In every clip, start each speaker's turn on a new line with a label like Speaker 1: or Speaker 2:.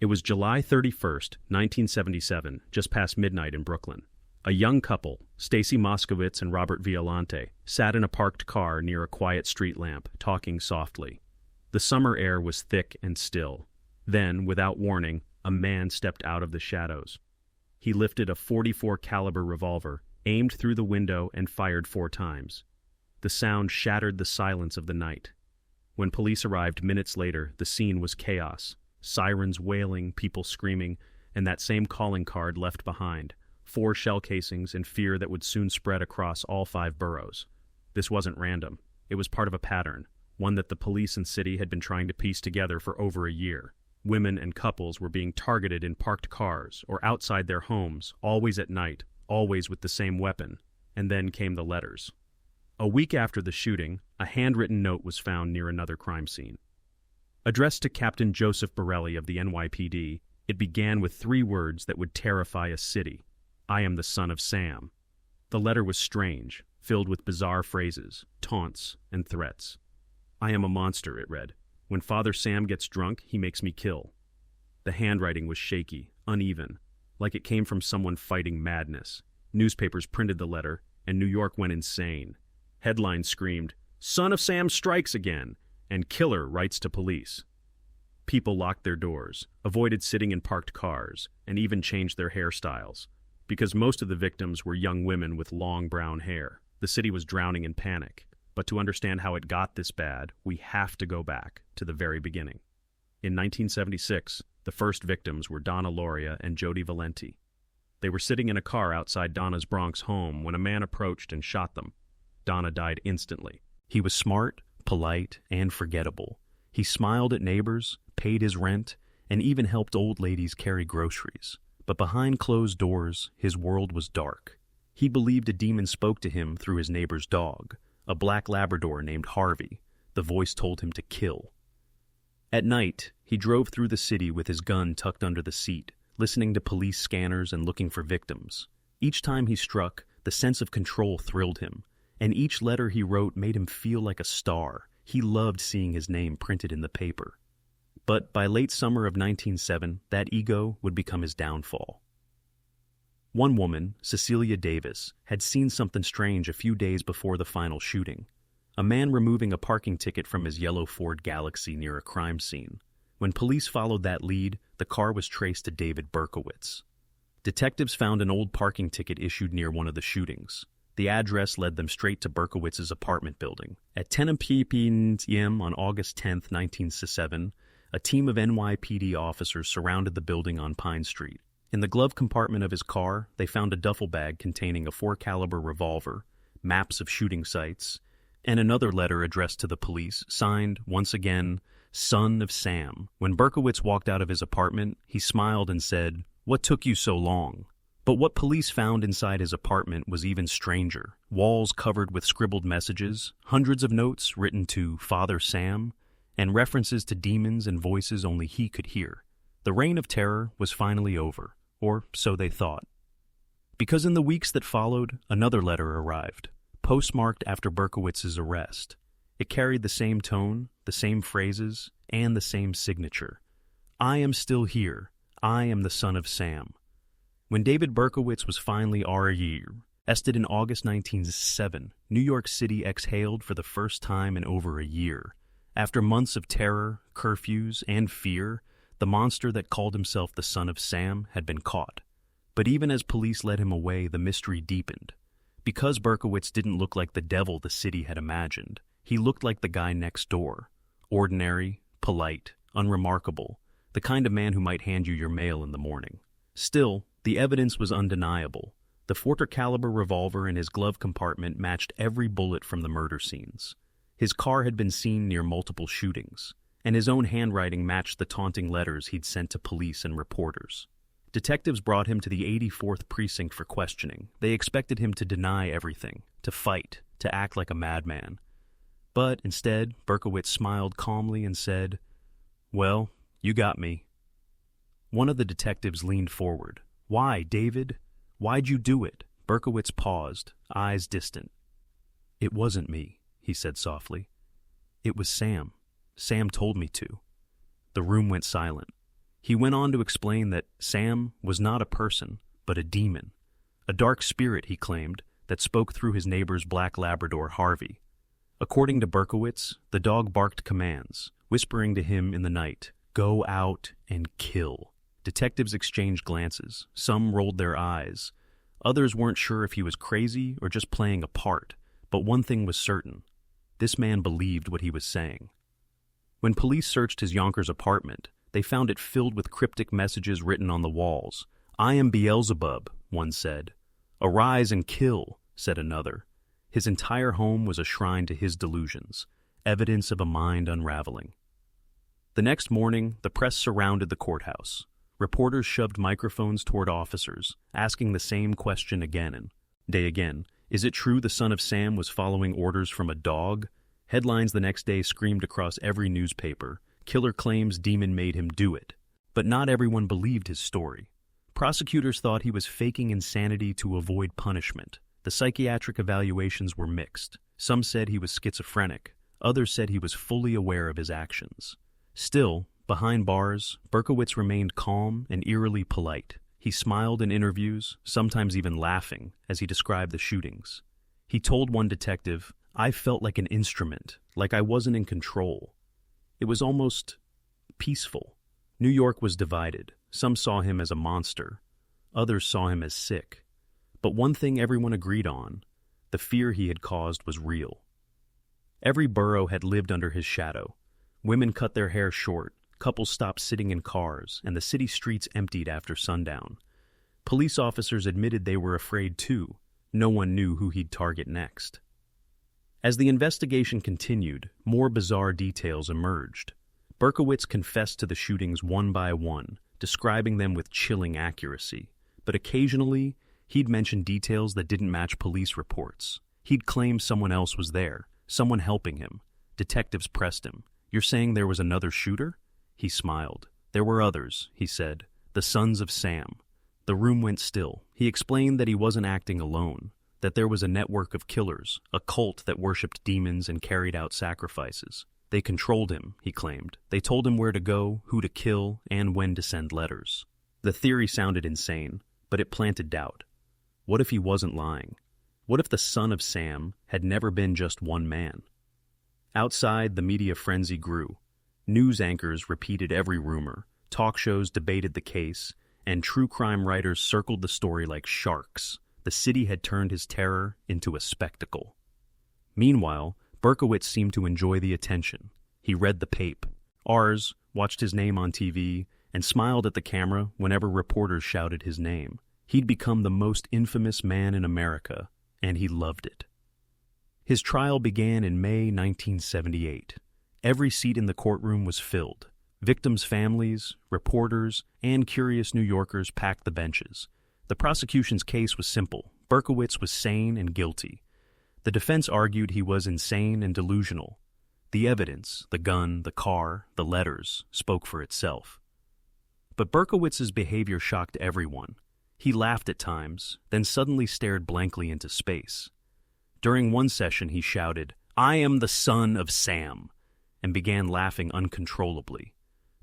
Speaker 1: It was July 31st, 1977, just past midnight in Brooklyn. A young couple, Stacy Moskowitz and Robert Violante, sat in a parked car near a quiet street lamp, talking softly. The summer air was thick and still. Then, without warning, a man stepped out of the shadows. He lifted a .44 caliber revolver, aimed through the window, and fired 4 times. The sound shattered the silence of the night. When police arrived minutes later, the scene was chaos. Sirens wailing, people screaming, and that same calling card left behind. 4 shell casings and fear that would soon spread across all 5 boroughs. This wasn't random. It was part of a pattern, one that the police and city had been trying to piece together for over a year. Women and couples were being targeted in parked cars or outside their homes, always at night, always with the same weapon. And then came the letters. A week after the shooting, a handwritten note was found near another crime scene. Addressed to Captain Joseph Borelli of the NYPD, it began with 3 words that would terrify a city. I am the son of Sam. The letter was strange, filled with bizarre phrases, taunts, and threats. I am a monster, it read. When Father Sam gets drunk, he makes me kill. The handwriting was shaky, uneven, like it came from someone fighting madness. Newspapers printed the letter, and New York went insane. Headlines screamed, "Son of Sam strikes again," and "Killer writes to police." People locked their doors, avoided sitting in parked cars, and even changed their hairstyles. Because most of the victims were young women with long brown hair, the city was drowning in panic. But to understand how it got this bad, we have to go back to the very beginning. In 1976, the first victims were Donna Lauria and Jody Valenti. They were sitting in a car outside Donna's Bronx home when a man approached and shot them. Donna died instantly. He was smart, polite, and forgettable. He smiled at neighbors, paid his rent, and even helped old ladies carry groceries. But behind closed doors, his world was dark. He believed a demon spoke to him through his neighbor's dog, a black Labrador named Harvey. The voice told him to kill. At night, he drove through the city with his gun tucked under the seat, listening to police scanners and looking for victims. Each time he struck, the sense of control thrilled him, and each letter he wrote made him feel like a star. He loved seeing his name printed in the paper. But by late summer of 1907, that ego would become his downfall. One woman, Cecilia Davis, had seen something strange a few days before the final shooting. A man removing a parking ticket from his yellow Ford Galaxy near a crime scene. When police followed that lead, the car was traced to David Berkowitz. Detectives found an old parking ticket issued near one of the shootings. The address led them straight to Berkowitz's apartment building. At 10 p.m. on August 10, 1907, a team of NYPD officers surrounded the building on Pine Street. In the glove compartment of his car, they found a duffel bag containing a .4 caliber revolver, maps of shooting sites, and another letter addressed to the police, signed, once again, Son of Sam. When Berkowitz walked out of his apartment, he smiled and said, "What took you so long?" But what police found inside his apartment was even stranger. Walls covered with scribbled messages, hundreds of notes written to Father Sam, and references to demons and voices only he could hear. The reign of terror was finally over, or so they thought. Because in the weeks that followed, another letter arrived, postmarked after Berkowitz's arrest. It carried the same tone, the same phrases, and the same signature. I am still here. I am the son of Sam. When David Berkowitz was finally arrested in August 1907, New York City exhaled for the first time in over a year. After months of terror, curfews, and fear, the monster that called himself the Son of Sam had been caught. But even as police led him away, the mystery deepened. Because Berkowitz didn't look like the devil the city had imagined, he looked like the guy next door. Ordinary, polite, unremarkable, the kind of man who might hand you your mail in the morning. Still, the evidence was undeniable. The .44 caliber revolver in his glove compartment matched every bullet from the murder scenes. His car had been seen near multiple shootings, and his own handwriting matched the taunting letters he'd sent to police and reporters. Detectives brought him to the 84th precinct for questioning. They expected him to deny everything, to fight, to act like a madman. But instead, Berkowitz smiled calmly and said, "Well, you got me." One of the detectives leaned forward. "Why, David? Why'd you do it?" Berkowitz paused, eyes distant. "It wasn't me," he said softly. "It was Sam. Sam told me to." The room went silent. He went on to explain that Sam was not a person, but a demon. A dark spirit, he claimed, that spoke through his neighbor's black Labrador, Harvey. According to Berkowitz, the dog barked commands, whispering to him in the night, "Go out and kill." Detectives exchanged glances. Some rolled their eyes. Others weren't sure if he was crazy or just playing a part, but one thing was certain. This man believed what he was saying. When police searched his Yonkers apartment, they found it filled with cryptic messages written on the walls. "I am Beelzebub," one said. "Arise and kill," said another. His entire home was a shrine to his delusions, evidence of a mind unraveling. The next morning, the press surrounded the courthouse. Reporters shoved microphones toward officers, asking the same question again and again. Is it true the son of Sam was following orders from a dog? Headlines the next day screamed across every newspaper. Killer claims demon made him do it. But not everyone believed his story. Prosecutors thought he was faking insanity to avoid punishment. The psychiatric evaluations were mixed. Some said he was schizophrenic. Others said he was fully aware of his actions. Still, behind bars, Berkowitz remained calm and eerily polite. He smiled in interviews, sometimes even laughing, as he described the shootings. He told one detective, "I felt like an instrument, like I wasn't in control. It was almost peaceful." New York was divided. Some saw him as a monster. Others saw him as sick. But one thing everyone agreed on, the fear he had caused was real. Every borough had lived under his shadow. Women cut their hair short, couples stopped sitting in cars, and the city streets emptied after sundown. Police officers admitted they were afraid too. No one knew who he'd target next. As the investigation continued, more bizarre details emerged. Berkowitz confessed to the shootings one by one, describing them with chilling accuracy. But occasionally, he'd mention details that didn't match police reports. He'd claim someone else was there, someone helping him. Detectives pressed him. "You're saying there was another shooter?" He smiled. "There were others," he said. "The sons of Sam." The room went still. He explained that he wasn't acting alone, that there was a network of killers, a cult that worshipped demons and carried out sacrifices. They controlled him, he claimed. They told him where to go, who to kill, and when to send letters. The theory sounded insane, but it planted doubt. What if he wasn't lying? What if the son of Sam had never been just one man? Outside, the media frenzy grew. News anchors repeated every rumor, talk shows debated the case, and true crime writers circled the story like sharks. The city had turned his terror into a spectacle. Meanwhile, Berkowitz seemed to enjoy the attention. He read the pape, Rs, watched his name on TV, and smiled at the camera whenever reporters shouted his name. He'd become the most infamous man in America, and he loved it. His trial began in May 1978. Every seat in the courtroom was filled. Victims' families, reporters, and curious New Yorkers packed the benches. The prosecution's case was simple. Berkowitz was sane and guilty. The defense argued he was insane and delusional. The evidence, the gun, the car, the letters, spoke for itself. But Berkowitz's behavior shocked everyone. He laughed at times, then suddenly stared blankly into space. During one session, he shouted, "I am the son of Sam," and began laughing uncontrollably.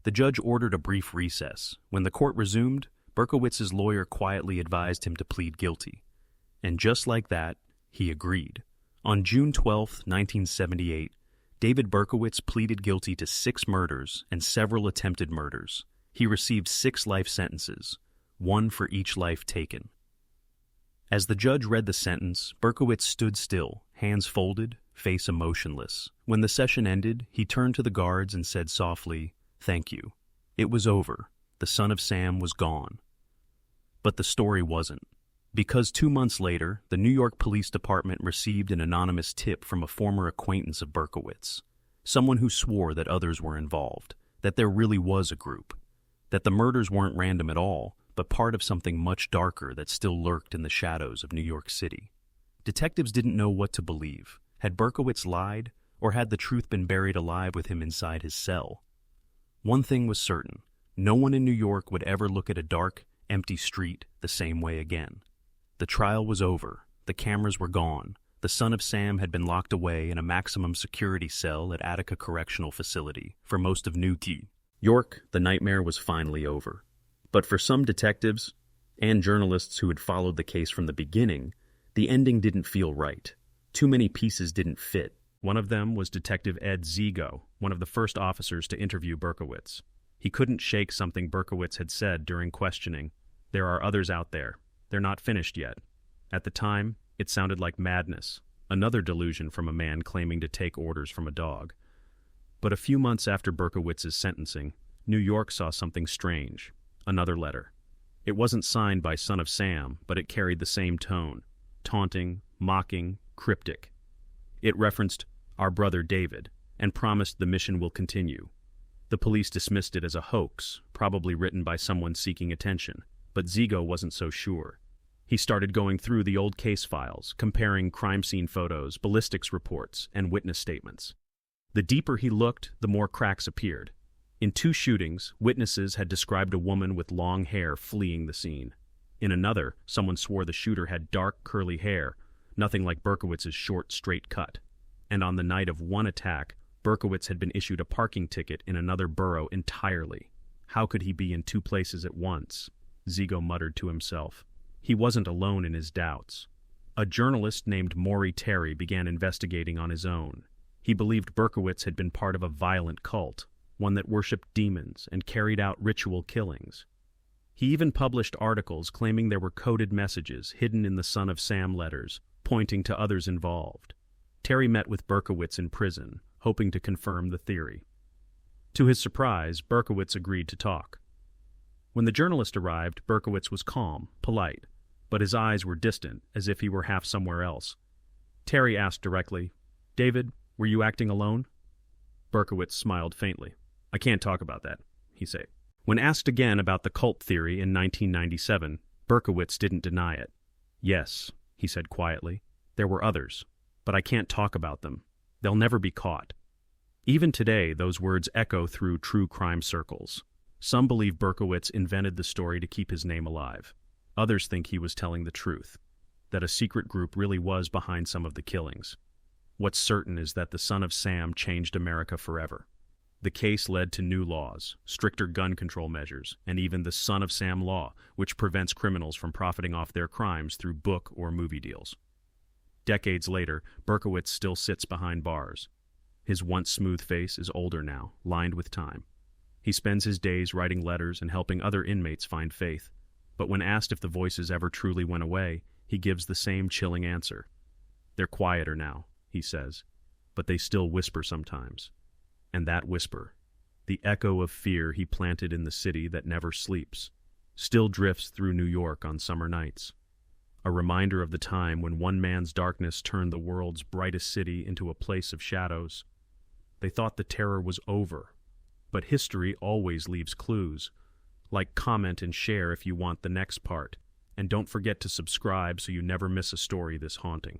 Speaker 1: The judge ordered a brief recess. When the court resumed, Berkowitz's lawyer quietly advised him to plead guilty. And just like that, he agreed. On June 12, 1978, David Berkowitz pleaded guilty to 6 murders and several attempted murders. He received 6 life sentences, 1 for each life taken. As the judge read the sentence, Berkowitz stood still, hands folded, face emotionless. When the session ended, he turned to the guards and said softly, "Thank you." It was over. The son of Sam was gone. But the story wasn't. Because 2 months later, the New York Police Department received an anonymous tip from a former acquaintance of Berkowitz, someone who swore that others were involved, that there really was a group, that the murders weren't random at all, but part of something much darker that still lurked in the shadows of New York City. Detectives didn't know what to believe. Had Berkowitz lied, or had the truth been buried alive with him inside his cell? One thing was certain. No one in New York would ever look at a dark, empty street the same way again. The trial was over. The cameras were gone. The son of Sam had been locked away in a maximum security cell at Attica Correctional Facility for most of New York. York, the nightmare was finally over. But for some detectives and journalists who had followed the case from the beginning, the ending didn't feel right. Too many pieces didn't fit. One of them was Detective Ed Zigo, one of the first officers to interview Berkowitz. He couldn't shake something Berkowitz had said during questioning. There are others out there. They're not finished yet. At the time, it sounded like madness, another delusion from a man claiming to take orders from a dog. But a few months after Berkowitz's sentencing, New York saw something strange. Another letter. It wasn't signed by Son of Sam, but it carried the same tone. Taunting, mocking, cryptic. It referenced "our brother David" and promised the mission will continue. The police dismissed it as a hoax, probably written by someone seeking attention, but Zigo wasn't so sure. He started going through the old case files, comparing crime scene photos, ballistics reports, and witness statements. The deeper he looked, the more cracks appeared. In 2 shootings, witnesses had described a woman with long hair fleeing the scene. In another, someone swore the shooter had dark, curly hair, nothing like Berkowitz's short, straight cut. And on the night of one attack, Berkowitz had been issued a parking ticket in another borough entirely. How could he be in 2 places at once? Zigo muttered to himself. He wasn't alone in his doubts. A journalist named Maury Terry began investigating on his own. He believed Berkowitz had been part of a violent cult, one that worshipped demons and carried out ritual killings. He even published articles claiming there were coded messages hidden in the Son of Sam letters, pointing to others involved. Terry met with Berkowitz in prison, hoping to confirm the theory. To his surprise, Berkowitz agreed to talk. When the journalist arrived, Berkowitz was calm, polite, but his eyes were distant, as if he were half somewhere else. Terry asked directly, "David, were you acting alone?" Berkowitz smiled faintly. "I can't talk about that," he said. When asked again about the cult theory in 1997, Berkowitz didn't deny it. "Yes," he said quietly, "there were others, but I can't talk about them. They'll never be caught." Even today, those words echo through true crime circles. Some believe Berkowitz invented the story to keep his name alive. Others think he was telling the truth, that a secret group really was behind some of the killings. What's certain is that the Son of Sam changed America forever. The case led to new laws, stricter gun control measures, and even the Son of Sam law, which prevents criminals from profiting off their crimes through book or movie deals. Decades later, Berkowitz still sits behind bars. His once smooth face is older now, lined with time. He spends his days writing letters and helping other inmates find faith. But when asked if the voices ever truly went away, he gives the same chilling answer. "They're quieter now," he says, "but they still whisper sometimes." And that whisper, the echo of fear he planted in the city that never sleeps, still drifts through New York on summer nights. A reminder of the time when one man's darkness turned the world's brightest city into a place of shadows. They thought the terror was over, but history always leaves clues. Like, comment, and share if you want the next part. And don't forget to subscribe so you never miss a story this haunting.